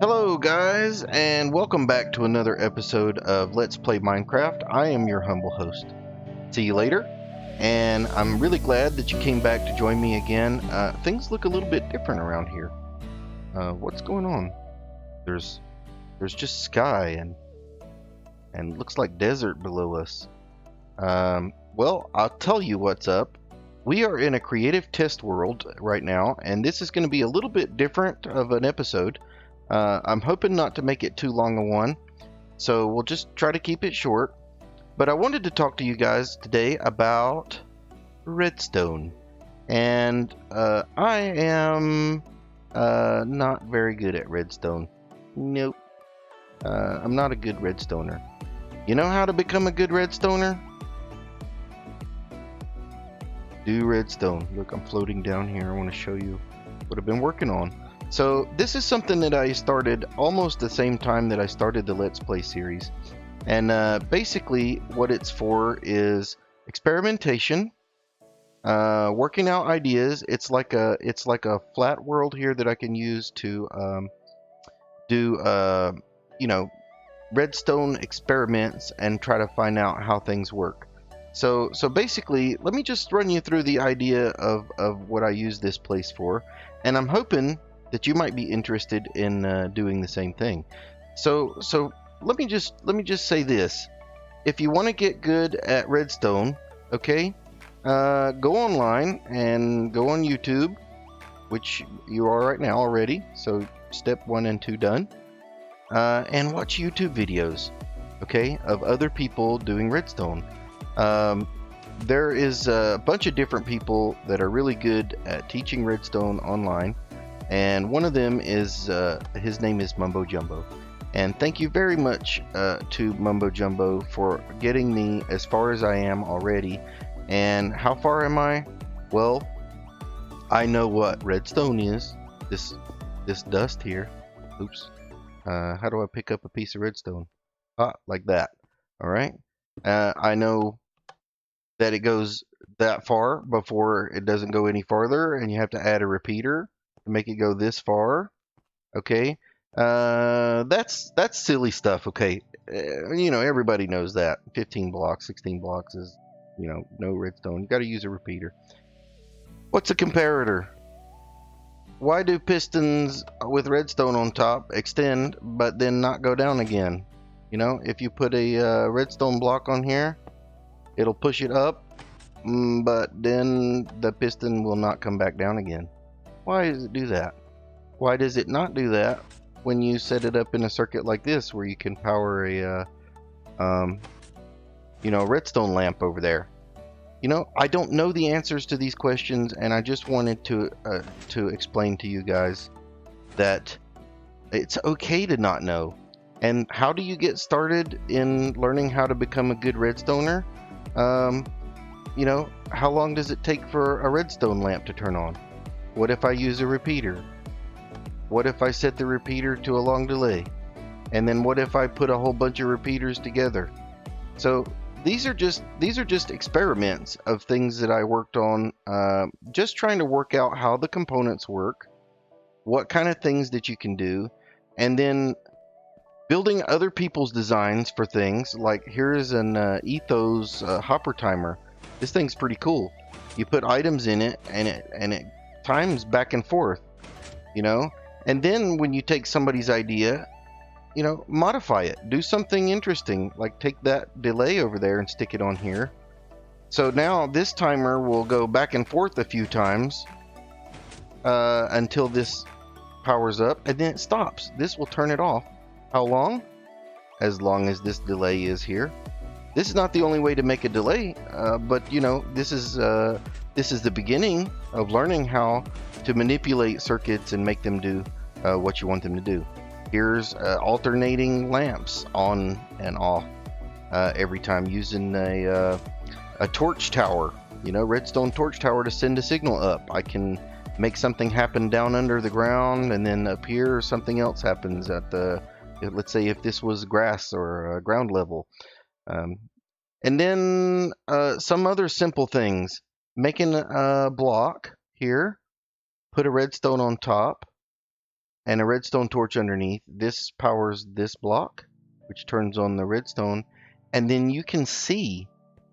Hello, guys, and welcome back to another episode of Let's Play Minecraft. I am your humble host. See you later, and I'm really glad that you came back to join me again. Things look a little bit different around here. What's going on? There's just sky and looks like desert below us. Well, I'll tell you what's up. We are in a creative test world right now, and this is going to be a little bit different of an episode. I'm hoping not to make it too long a one, so we'll just try to keep it short. But I wanted to talk to you guys today about redstone. And I am not very good at redstone. Nope. I'm not a good redstoner. You know how to become a good redstoner? Do redstone. Look, I'm floating down here. I want to show you what I've been working on. So this is something that I started almost the same time that I started the Let's Play series. And basically what it's for is experimentation, working out ideas. It's like a flat world here that I can use to do redstone experiments and try to find out how things work. So basically, let me just run you through the idea of what I use this place for, and I'm hoping that you might be interested in doing the same thing. So let me just say this: if you want to get good at redstone, okay, go online and go on YouTube, which you are right now already. So step 1 and 2 done, and watch YouTube videos, okay, of other people doing redstone. There is a bunch of different people that are really good at teaching redstone online, and one of them is his name is Mumbo Jumbo. And thank you very much to Mumbo Jumbo for getting me as far as I am already. And how far am I? Well, I know what redstone is. This dust here. Oops. How do I pick up a piece of redstone? Like that. All right. I know that it goes that far before it doesn't go any farther, and you have to add a repeater to make it go this far. Okay, that's silly stuff. Okay, everybody knows that 15 blocks, 16 blocks is no redstone. You got to use a repeater. What's a comparator? Why do pistons with redstone on top extend but then not go down again? If you put a redstone block on here, it'll push it up, but then the piston will not come back down again. Why does it do that? Why does it not do that when you set it up in a circuit like this, where you can power a redstone lamp over there? I don't know the answers to these questions, and I just wanted to explain to you guys that it's okay to not know. And how do you get started in learning how to become a good redstoner? How long does it take for a redstone lamp to turn on? What if I use a repeater? What if I set the repeater to a long delay? And then what if I put a whole bunch of repeaters together? So these are just experiments of things that I worked on, just trying to work out how the components work, what kind of things that you can do, and then building other people's designs for things. Like here is an Ethos hopper timer. This thing's pretty cool. You put items in it, and it times back and forth, and then when you take somebody's idea, modify it, do something interesting, like take that delay over there and stick it on here. So now this timer will go back and forth a few times until this powers up, and then it stops. This will turn it off. How long? As long as this delay is here. This is not the only way to make a delay, but this is the beginning of learning how to manipulate circuits and make them do what you want them to do. Here's alternating lamps on and off every time, using a torch tower, redstone torch tower, to send a signal up. I can make something happen down under the ground, and then up here something else happens at the, let's say if this was grass or ground level. And then some other simple things, making a block here, put a redstone on top, and a redstone torch underneath. This powers this block, which turns on the redstone, and then you can see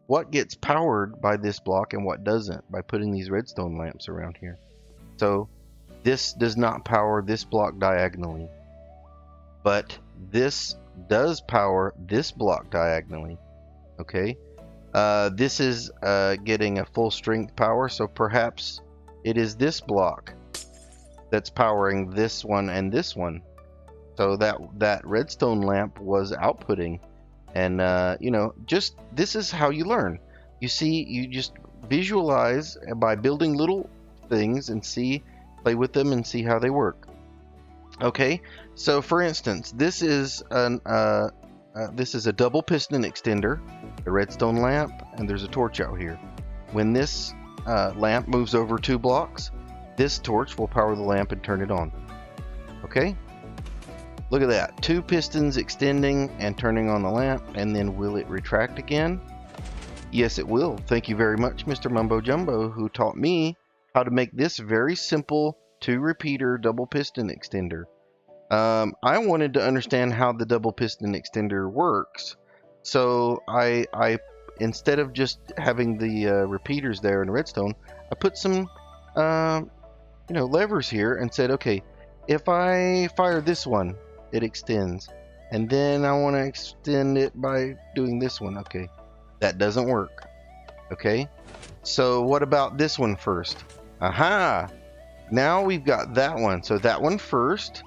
what gets powered by this block and what doesn't by putting these redstone lamps around here. So this does not power this block diagonally, but this does power this block diagonally. Okay, this is getting a full strength power, so perhaps it is this block that's powering this one and this one. So that redstone lamp was outputting, and you know, just this is how you learn. You see, you just visualize by building little things and play with them and see how they work. Okay, so for instance, this is a double piston extender, the redstone lamp, and there's a torch out here. When this lamp moves over 2 blocks, this torch will power the lamp and turn it on. Okay, look at that, 2 pistons extending and turning on the lamp. And then will it retract again? Yes, it will. Thank you very much, Mr. Mumbo Jumbo, who taught me how to make this very simple 2 repeater double piston extender. I wanted to understand how the double piston extender works, so I instead of just having the repeaters there in redstone, I put some levers here and said, okay, if I fire this one, it extends, and then I want to extend it by doing this one. Okay, that doesn't work. Okay, so what about this one first? Aha! Now we've got that one. So that one first,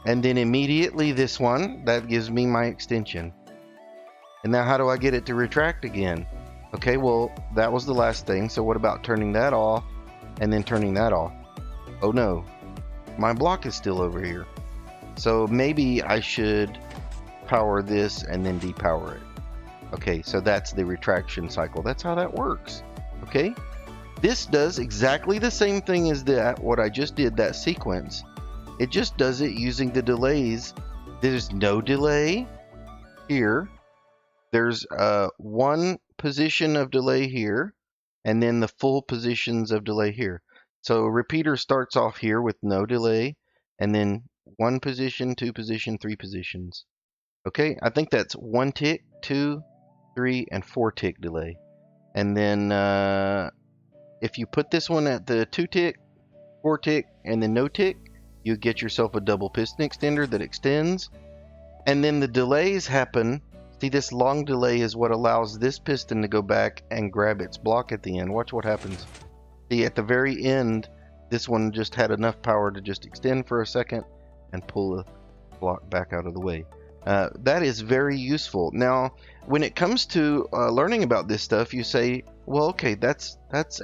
and then immediately this one. That gives me my extension. And now how do I get it to retract again? Okay, well, that was the last thing. So what about turning that off and then turning that off? Oh no, my block is still over here. So maybe I should power this and then depower it. Okay, so that's the retraction cycle. That's how that works. Okay, this does exactly the same thing as what I just did, that sequence. It just does it using the delays. There's no delay here. There's one position of delay here, and then the full positions of delay here. So a repeater starts off here with no delay, and then 1 position, 2 position, 3 positions. Okay, I think that's 1 tick, 2, 3, and 4 tick delay. And then if you put this one at the 2 tick, 4 tick, and then no tick, you get yourself a double piston extender that extends. And then the delays happen. See, this long delay is what allows this piston to go back and grab its block at the end. Watch what happens. See, at the very end, this one just had enough power to just extend for a second and pull the block back out of the way. That is very useful. Now, when it comes to learning about this stuff, you say, well, okay, that's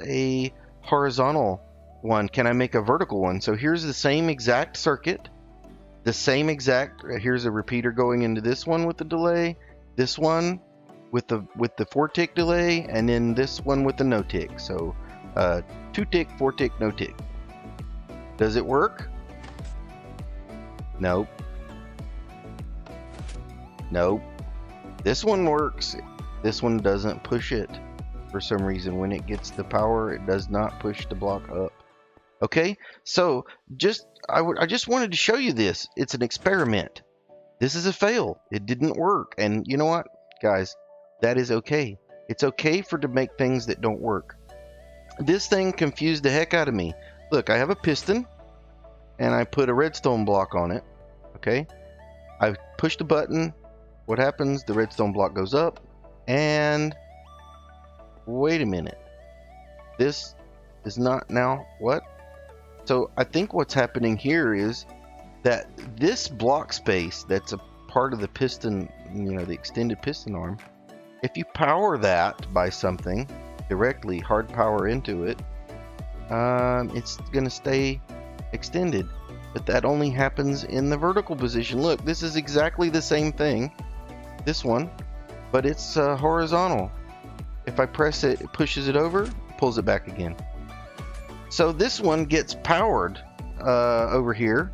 a horizontal one. Can I make a vertical one? So here's the same exact circuit, the same exact. Here's a repeater going into this one with the delay, this one with the 4 tick delay, and then this one with the no tick. So 2 tick, 4 tick, no tick. Does it work? Nope. Nope. This one works. This one doesn't push it for some reason. When it gets the power, it does not push the block up. Okay, so I just wanted to show you this. It's an experiment. This is a fail. It didn't work. And you know what, guys? That is okay. It's okay to make things that don't work. This thing confused the heck out of me. Look, I have a piston, and I put a redstone block on it. Okay, I push the button. What happens? The redstone block goes up, and wait a minute. This is not now what? So I think what's happening here is that this block space that's a part of the piston, the extended piston arm, if you power that by something directly, hard power into it, it's going to stay extended. But that only happens in the vertical position. Look, this is exactly the same thing, this one, but it's horizontal. If I press it, it pushes it over, pulls it back again. So this one gets powered over here.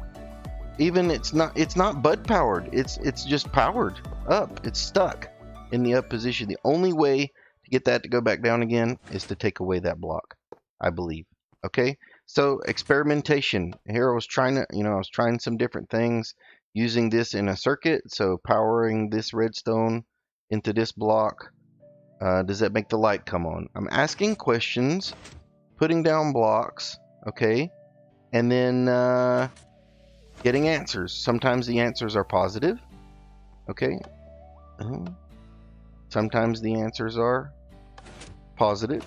Even it's not bud powered. It's just powered up. It's stuck in the up position. The only way to get that to go back down again is to take away that block, I believe. Okay, So experimentation. Here I was trying to, I was trying some different things using this in a circuit. So powering this redstone into this block. Does that make the light come on? I'm asking questions, putting down blocks, okay, and then getting answers. Sometimes the answers are positive, okay. Sometimes the answers are positive.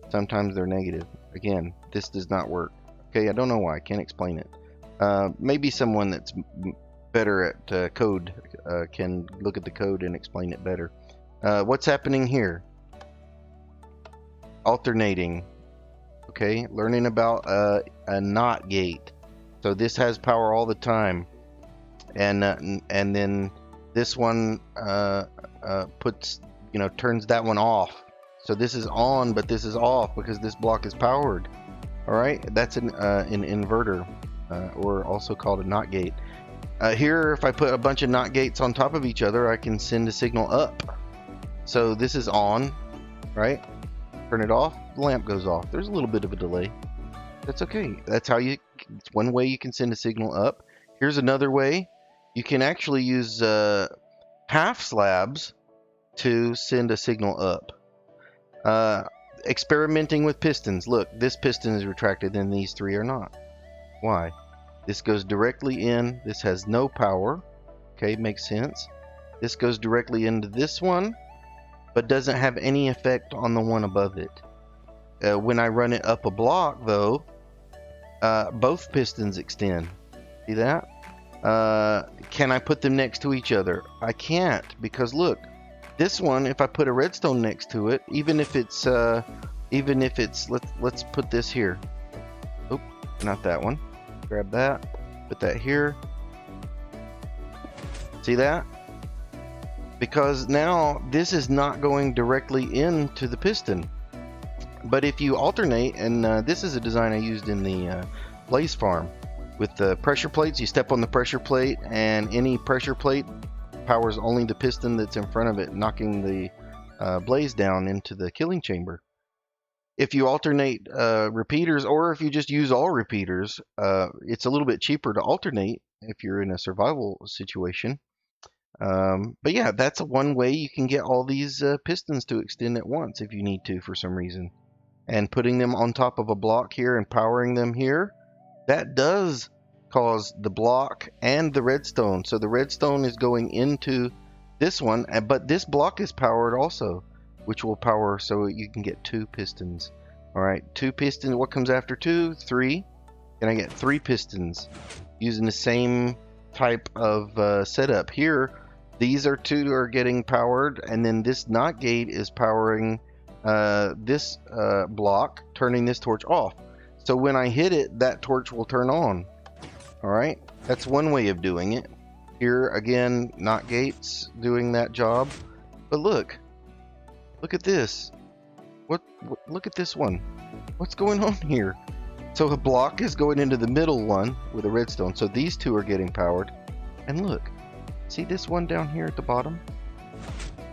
Sometimes they're negative. Again, this does not work. Okay, I don't know why. I can't explain it. Maybe someone that's better at code can look at the code and explain it better. What's happening here? Alternating. Okay, learning about a NOT gate. So this has power all the time, and then this one puts, turns that one off. So this is on, but this is off because this block is powered. All right, that's an inverter, or also called a NOT gate. Here, if I put a bunch of NOT gates on top of each other, I can send a signal up. So this is on, right? Turn it off, the lamp goes off. There's a little bit of a delay. That's okay. That's how it's one way you can send a signal up. Here's another way. You can actually use half slabs to send a signal up. Experimenting with pistons. Look, this piston is retracted and these three are not. Why? This goes directly in. This has no power. Okay, makes sense. This goes directly into this one, but doesn't have any effect on the one above it. When I run it up a block, though, both pistons extend. See that? Can I put them next to each other? I can't, because look, this one, if I put a redstone next to it, even if it's let's put this here. Oop, not that one. Grab that, put that here. See that? Because now this is not going directly into the piston. But if you alternate, and this is a design I used in the Blaze farm with the pressure plates. You step on the pressure plate, and any pressure plate powers only the piston that's in front of it, knocking the blaze down into the killing chamber. If you alternate repeaters, or if you just use all repeaters, it's a little bit cheaper to alternate if you're in a survival situation. But yeah, that's one way you can get all these pistons to extend at once if you need to for some reason. And putting them on top of a block here and powering them here, that does cause the block and the redstone. So the redstone is going into this one, but this block is powered also, which will power so you can get 2 pistons. All right, 2 pistons. What comes after 2? 3. Can I get 3 pistons using the same type of setup here? These 2 are getting powered, and then this NOT gate is powering this block, turning this torch off. So when I hit it, that torch will turn on. All right, that's one way of doing it. Here again, NOT gates doing that job. But look at this. Look at this one. What's going on here? So a block is going into the middle one with a redstone. So these 2 are getting powered. And look, see this one down here at the bottom?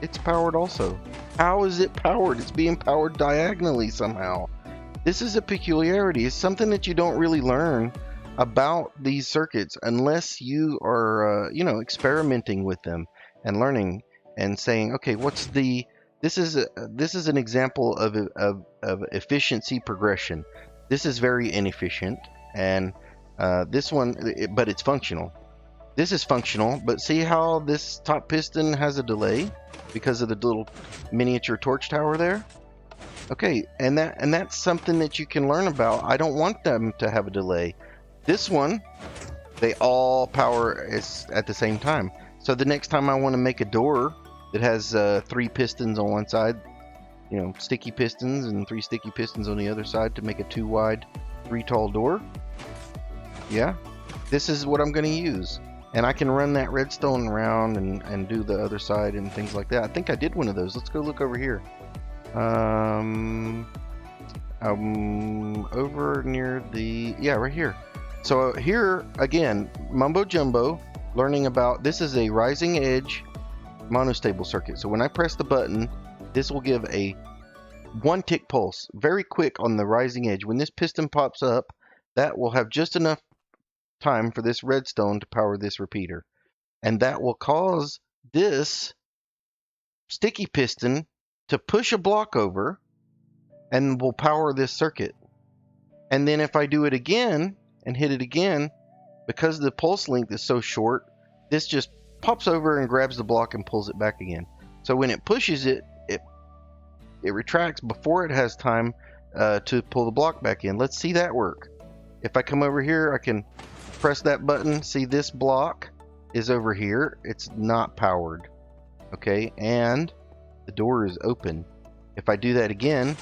It's powered also. How is it powered? It's being powered diagonally somehow. This is a peculiarity. It's something that you don't really learn about these circuits unless you are, experimenting with them and learning and saying, okay, this is an example of efficiency progression. This is very inefficient, and this one, but it's functional. This is functional, but see how this top piston has a delay because of the little miniature torch tower there? Okay, and that's something that you can learn about. I don't want them to have a delay. This one, they all power at the same time. So the next time I want to make a door that has 3 pistons on one side, sticky pistons, and 3 sticky pistons on the other side to make a 2 wide, 3 tall door. Yeah, this is what I'm going to use. And I can run that redstone around and do the other side and things like that. I think I did one of those. Let's go look over here. Over near the, yeah, right here. So here, again, mumbo jumbo, learning about, this is a rising edge monostable circuit. So when I press the button, this will give a one tick pulse, very quick on the rising edge. When this piston pops up, that will have just enough time for this redstone to power this repeater. And that will cause this sticky piston to push a block over and will power this circuit. And then if I do it again and hit it again, because the pulse length is so short, this just pops over and grabs the block and pulls it back again. So when it pushes it, it retracts before it has time to pull the block back in. Let's see that work. If I come over here, I can press that button. See, this block is over here. It's not powered. Okay, and the door is open. If I do that again,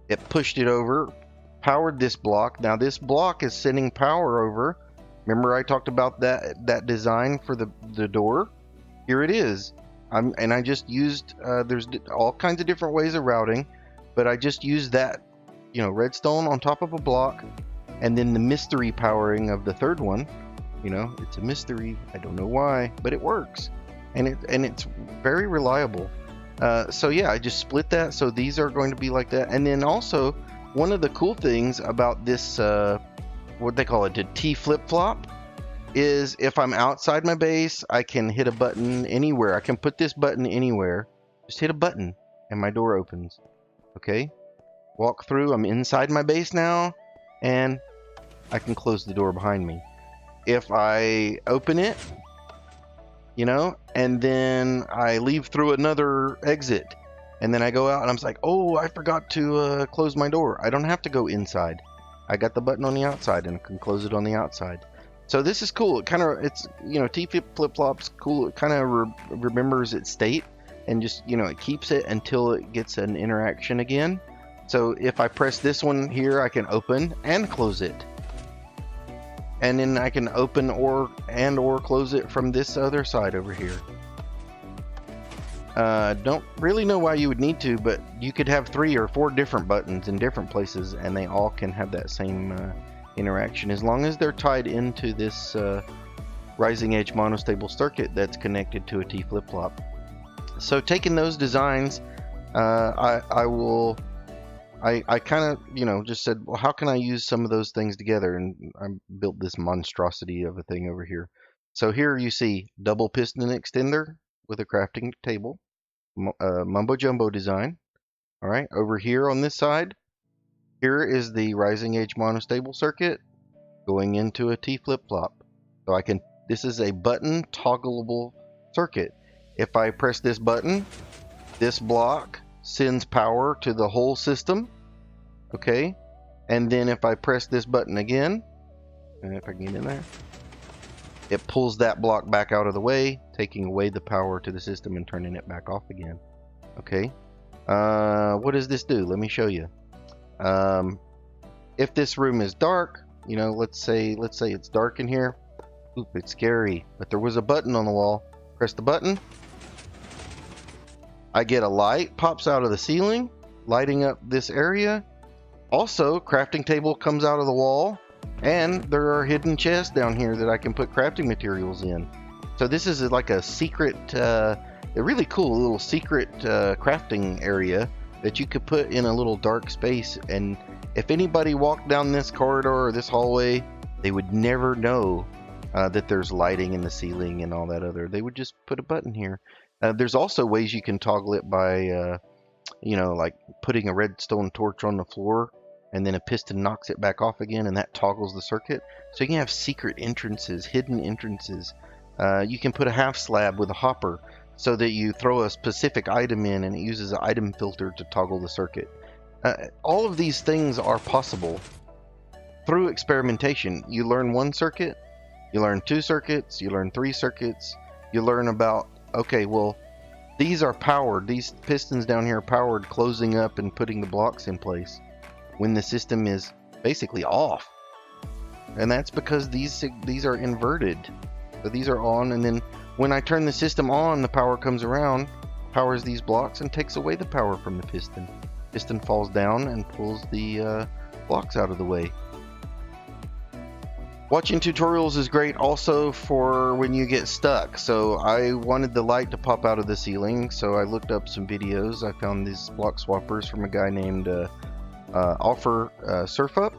it pushed it over, powered this block. Now this block is sending power over. Remember I talked about that design for the door? Here it is. And I just used, there's all kinds of different ways of routing, but I just used that, redstone on top of a block, and then the mystery powering of the third one. It's a mystery. I don't know why, but it works, and it's very reliable. So yeah, I just split that. So these are going to be like that. And then also, one of the cool things about this, what they call it, the T flip-flop, is if I'm outside my base, I can hit a button anywhere. I can put this button anywhere. Just hit a button and my door opens. Okay? Walk through. I'm inside my base now, and I can close the door behind me. If I open it, and then I leave through another exit, and then I go out and I'm like, oh, I forgot to close my door. I don't have to go inside. I got the button on the outside and I can close it on the outside. So this is cool. It's T flip-flop's cool. It kind of remembers its state and just, it keeps it until it gets an interaction again. So if I press this one here, I can open and close it. And then I can open or close it from this other side over here. Don't really know why you would need to, but you could have 3 or 4 different buttons in different places, and they all can have that same interaction as long as they're tied into this rising edge monostable circuit that's connected to a T flip-flop. So taking those designs, I kind of just said, well, how can I use some of those things together? And I built this monstrosity of a thing over here. So here you see double piston extender with a crafting table, mumbo jumbo design. All right, over here on this side, here is the rising edge monostable circuit going into a T flip-flop. So this is a button toggleable circuit. If I press this button, this block sends power to the whole system. Okay, and then if I press this button again, and if I can get in there, it pulls that block back out of the way, taking away the power to the system and turning it back off again. Okay, what does this do? Let me show you. If this room is dark, let's say it's dark in here. Oop, it's scary, but there was a button on the wall. Press the button. I get a light pops out of the ceiling, lighting up this area. Also, crafting table comes out of the wall, and there are hidden chests down here that I can put crafting materials in. So this is like a secret, a really cool little secret crafting area that you could put in a little dark space. And if anybody walked down this corridor or this hallway, they would never know that there's lighting in the ceiling and all that other. They would just put a button here. There's also ways you can toggle it by, like putting a redstone torch on the floor, and then a piston knocks it back off again, and that toggles the circuit. So you can have secret entrances, hidden entrances. You can put a half slab with a hopper so that you throw a specific item in, and it uses an item filter to toggle the circuit. All of these things are possible through experimentation. You learn 1 circuit, you learn 2 circuits, you learn 3 circuits, you learn about, okay, well, these are powered. These pistons down here are powered, closing up and putting the blocks in place when the system is basically off. And that's because these are inverted. So these are on, and then when I turn the system on, the power comes around, powers these blocks, and takes away the power from the piston. Piston falls down and pulls the blocks out of the way. Watching tutorials is great also for when you get stuck. So I wanted the light to pop out of the ceiling, so I looked up some videos. I found these block swappers from a guy named Offer Surfup,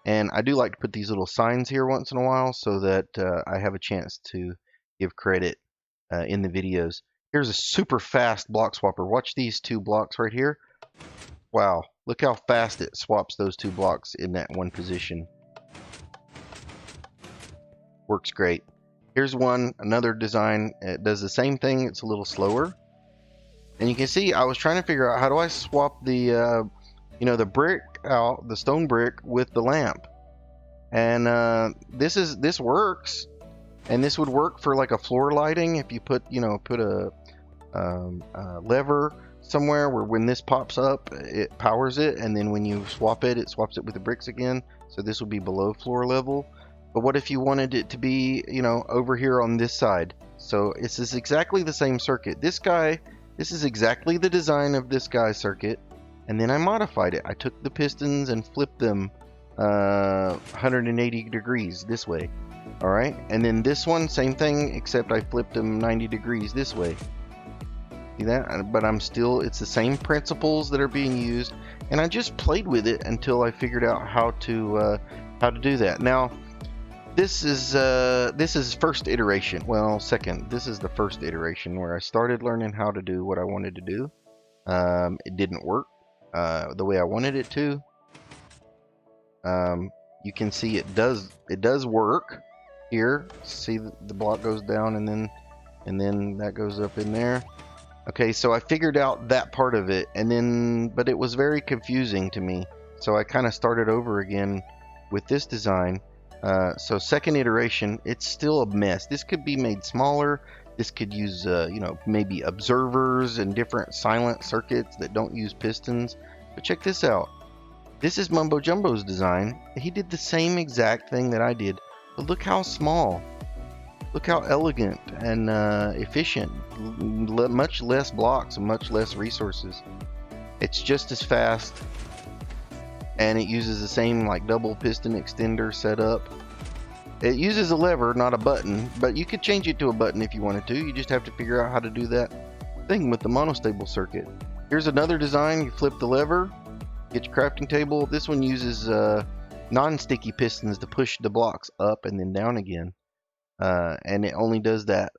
and I do like to put these little signs here once in a while so that I have a chance to give credit in the videos. Here's a super fast block swapper. Watch these two blocks right here. Wow, look how fast it swaps those two blocks in that one position. Works great. Here's another design. It does the same thing. It's a little slower. And you can see I was trying to figure out how do I swap the the brick out, the stone brick, with the lamp. And this works. And this would work for like a floor lighting if you put a lever somewhere where when this pops up, it powers it, and then when you swap it, it swaps it with the bricks again. So this would be below floor level. But what if you wanted it to be, over here on this side? So this is exactly the same circuit. This is exactly the design of this guy's circuit, and then I modified it. I took the pistons and flipped them 180 degrees this way. All right, and then this one, same thing, except I flipped them 90 degrees this way. See that? But it's the same principles that are being used, and I just played with it until I figured out how to do that. Now, this is first iteration. Well, second. This is the first iteration where I started learning how to do what I wanted to do. It didn't work the way I wanted it to. You can see it does work. Here, see the block goes down and then that goes up in there. Okay, so I figured out that part of it, but it was very confusing to me. So I kind of started over again with this design. So second iteration, it's still a mess. This could be made smaller. This could use maybe observers and different silent circuits that don't use pistons. But check this out. This is Mumbo Jumbo's design. He did the same exact thing that I did. But look how small. Look how elegant and efficient. Much less blocks and much less resources. It's just as fast. And it uses the same double piston extender setup. It uses a lever, not a button. But you could change it to a button if you wanted to. You just have to figure out how to do that thing with the monostable circuit. Here's another design. You flip the lever. Get your crafting table. This one uses non-sticky pistons to push the blocks up and then down again, and it only does that.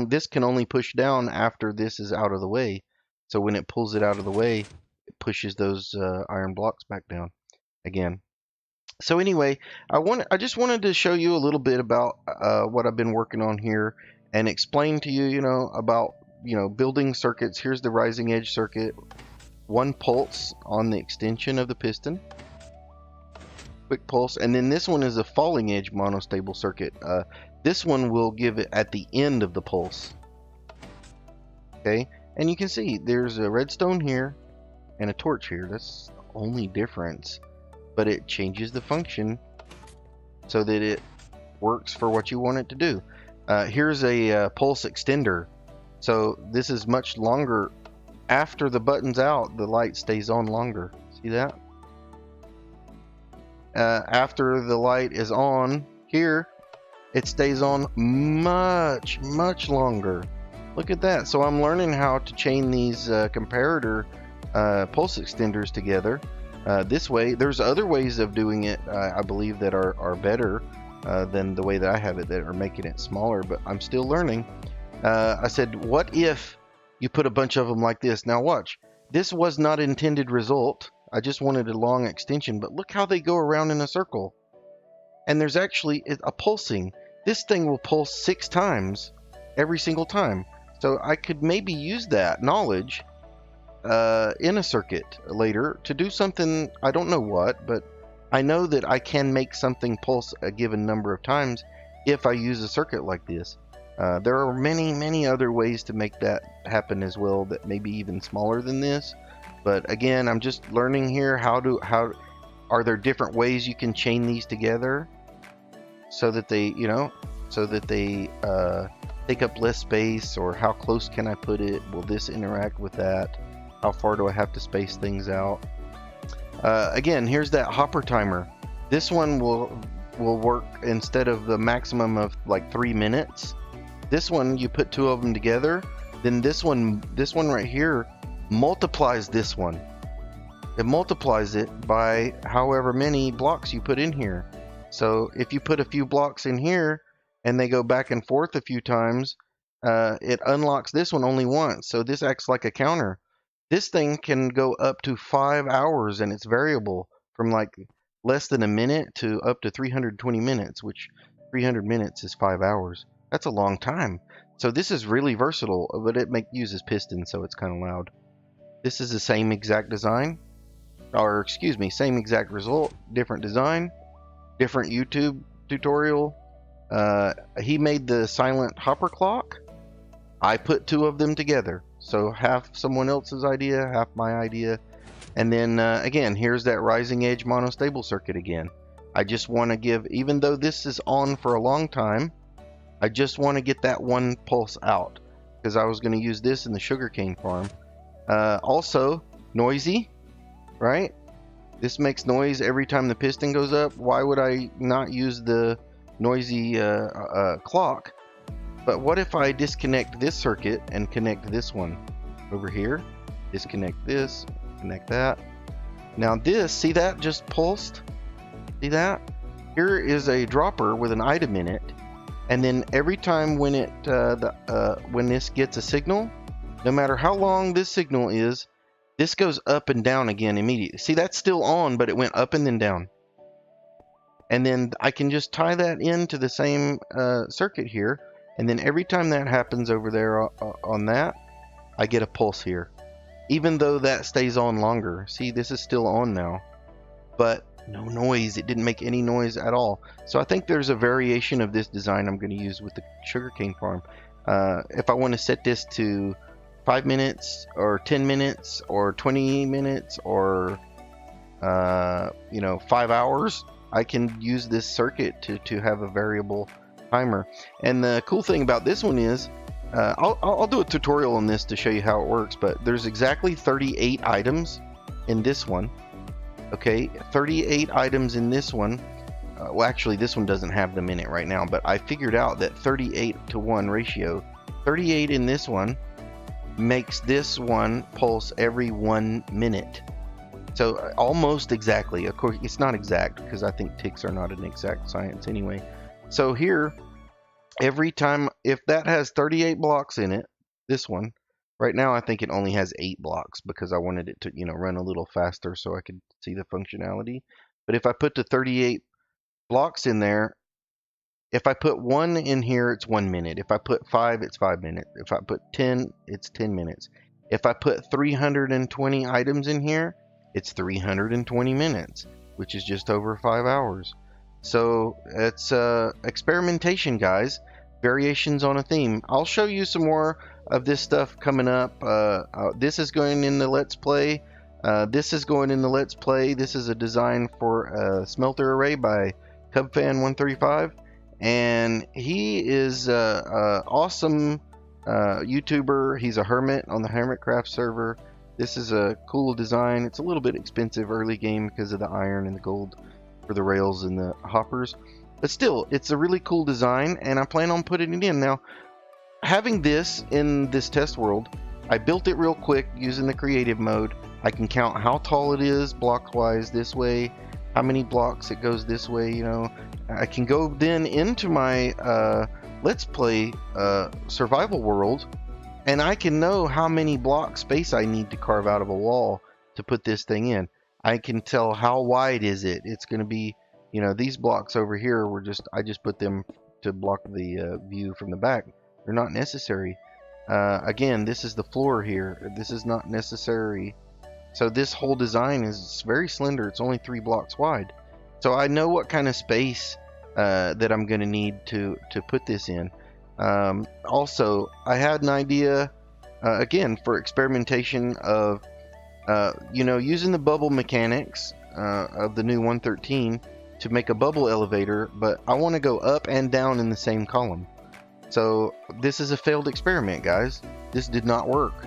This can only push down after this is out of the way. So when it pulls it out of the way, it pushes those iron blocks back down again. So anyway, I just wanted to show you a little bit about what I've been working on here and explain to you, about building circuits. Here's the rising edge circuit. 1 pulse on the extension of the piston. Quick pulse, and then this one is a falling edge monostable circuit. This one will give it at the end of the pulse. Okay, and you can see there's a redstone here and a torch here. That's the only difference, but it changes the function so that it works for what you want it to do. Here's a pulse extender. So this is much longer. After the button's out, the light stays on longer. See that? After the light is on here, it stays on much longer. Look at that. So I'm learning how to chain these comparator pulse extenders together this way. There's other ways of doing it, I believe, that are better than the way that I have it, that are making it smaller, but I'm still learning. I said, what if you put a bunch of them like this? Now watch. This was not intended result. I just wanted a long extension, but look how they go around in a circle. And there's actually a pulsing. This thing will pulse 6 times every single time. So I could maybe use that knowledge in a circuit later to do something. I don't know what, but I know that I can make something pulse a given number of times if I use a circuit like this. There are many other ways to make that happen as well, that may be even smaller than this. But again, I'm just learning here how are there different ways you can chain these together so that they take up less space, or how close can I put it? Will this interact with that? How far do I have to space things out? Again, here's that hopper timer. This one will will work instead of the maximum of like 3 minutes. This one, you put 2 of them together, then this one right here multiplies this one. It multiplies it by however many blocks you put in here. So if you put a few blocks in here and they go back and forth a few times, it unlocks this one only once. So this acts like a counter. This thing can go up to 5 hours, and it's variable from like less than a minute to up to 320 minutes, which 300 minutes is 5 hours. That's a long time. So this is really versatile, but it uses pistons, so it's kind of loud. This is the same exact design, or excuse me, same exact result, different design, different YouTube tutorial. He made the silent hopper clock. I put 2 of them together, so half someone else's idea, half my idea. And then again, here's that rising edge monostable circuit again. I just want to give, even though this is on for a long time, I just want to get that one pulse out, because I was going to use this in the sugarcane farm. Also, noisy, right? This makes noise every time the piston goes up. Why would I not use the noisy clock? But what if I disconnect this circuit and connect this one over here? Disconnect this, connect that. Now this, see that just pulsed? See that? Here is a dropper with an item in it, and then every time when it when this gets a signal, no matter how long this signal is, this goes up and down again immediately. See, that's still on, but it went up and then down. And then I can just tie that into the same circuit here, and then every time that happens over there on that, I get a pulse here. Even though that stays on longer. See, this is still on now, but no noise. It didn't make any noise at all. So I think there's a variation of this design I'm going to use with the sugarcane farm. If I want to set this to 5 minutes or 10 minutes or 20 minutes or 5 hours, I can use this circuit to have a variable timer. And the cool thing about this one is I'll do a tutorial on this to show you how it works, but there's exactly 38 items in this one. Okay, 38 items in this one. Well, actually this one doesn't have them in it right now, but I figured out that 38:1 ratio, 38 in this one makes this one pulse every 1 minute. So almost exactly. Of course it's not exact, because I think ticks are not an exact science anyway. So here, every time, if that has 38 blocks in it, this one, right now I think it only has 8 blocks because I wanted it to, run a little faster so I could see the functionality. But if I put the 38 blocks in there, if I put 1 in here, it's 1 minute. If I put 5, it's 5 minutes. If I put 10, it's 10 minutes. If I put 320 items in here, it's 320 minutes, which is just over 5 hours. So it's experimentation, guys. Variations on a theme. I'll show you some more of this stuff coming up. This is going in the Let's Play. This is going in the Let's Play. This is a design for a smelter array by CubFan135. And he is an awesome YouTuber. He's a hermit on the Hermitcraft server. This is a cool design. It's a little bit expensive early game because of the iron and the gold for the rails and the hoppers, but still, it's a really cool design, and I plan on putting it in. Now, having this in this test world, I built it real quick using the creative mode. I can count how tall it is block wise this way, how many blocks it goes this way. I can go then into my Let's Play survival world, and I can know how many block space I need to carve out of a wall to put this thing in. I can tell how wide is it. It's going to be, these blocks over here were I just put them to block the view from the back. They're not necessary. Again, this is the floor here. This is not necessary. So this whole design is very slender. It's only 3 blocks wide. So I know what kind of space that I'm going to need to put this in. Also, I had an idea, again, for experimentation of using the bubble mechanics of the new 113 to make a bubble elevator, but I want to go up and down in the same column. So this is a failed experiment, guys. This did not work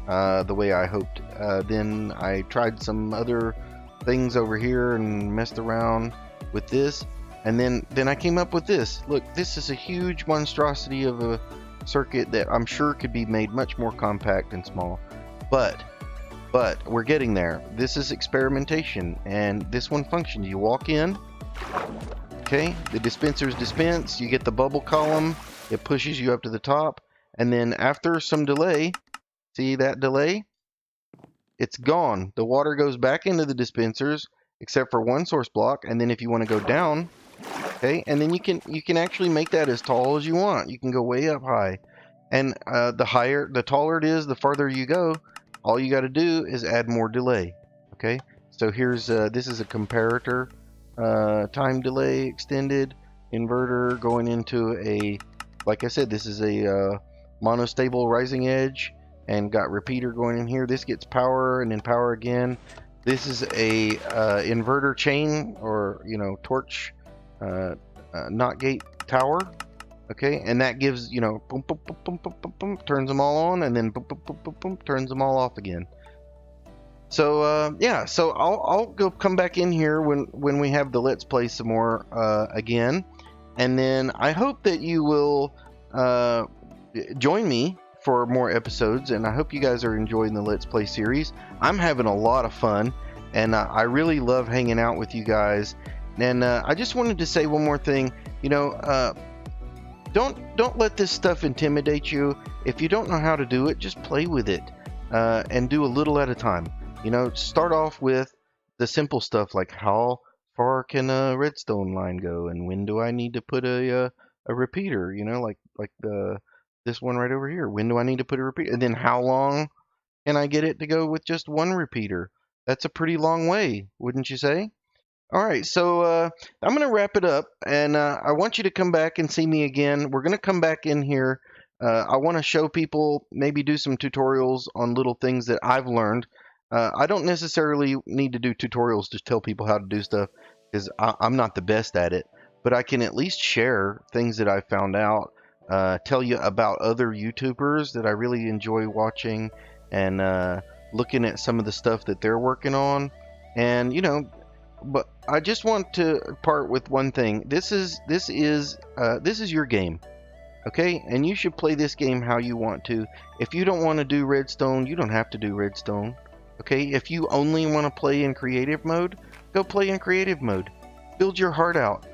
the way I hoped. Then I tried some other things over here and messed around with this, And then I came up with this. Look, this is a huge monstrosity of a circuit that I'm sure could be made much more compact and small. But we're getting there. This is experimentation, and this one functions. You walk in, okay, the dispensers dispense, you get the bubble column, it pushes you up to the top, and then after some delay, see that delay? It's gone. The water goes back into the dispensers, except for one source block, and then if you want to go down, okay, and then you can actually make that as tall as you want. You can go way up high, and the taller it is, the farther you go. All you got to do is add more delay. Okay, so here's this is a comparator time delay extended inverter going into a, like I said, this is a monostable rising edge, and got repeater going in here. This gets power and then power again. This is a inverter chain, or torch NOT gate tower. Okay, and that gives, boom, boom, boom, boom, boom, boom, boom, turns them all on, and then boom, boom, boom, boom, boom, turns them all off again. So yeah, so I'll come back in here when we have the Let's Play some more again, and then I hope that you will join me for more episodes, and I hope you guys are enjoying the Let's Play series. I'm having a lot of fun, and I really love hanging out with you guys. And I just wanted to say one more thing. Don't let this stuff intimidate you. If you don't know how to do it, just play with it and do a little at a time. Start off with the simple stuff, like how far can a redstone line go, and when do I need to put a repeater? Like this one right over here. When do I need to put a repeater? And then how long can I get it to go with just one repeater? That's a pretty long way, wouldn't you say? All right, so I'm going to wrap it up, and I want you to come back and see me again. We're going to come back in here. I want to show people, maybe do some tutorials on little things that I've learned. I don't necessarily need to do tutorials to tell people how to do stuff, because I'm not the best at it, but I can at least share things that I found out, tell you about other YouTubers that I really enjoy watching, and looking at some of the stuff that they're working on, and but I just want to part with one thing. This is your game, okay? And you should play this game how you want to. If you don't want to do redstone, you don't have to do redstone, okay? If you only want to play in creative mode, go play in creative mode. Build your heart out.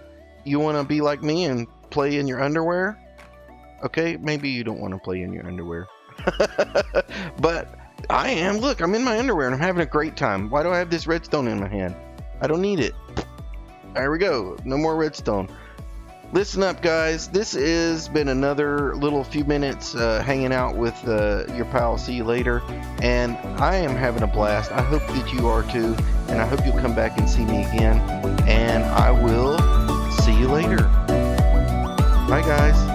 You want to be like me and play in your underwear? Okay, maybe you don't want to play in your underwear. But I am. Look, I'm in my underwear and I'm having a great time. Why do I have this redstone in my hand? I don't need it. There we go. No more redstone. Listen up, guys. This has been another little few minutes hanging out with your pal. See you later. And I am having a blast. I hope that you are too. And I hope you'll come back and see me again. And I will see you later. Bye, guys.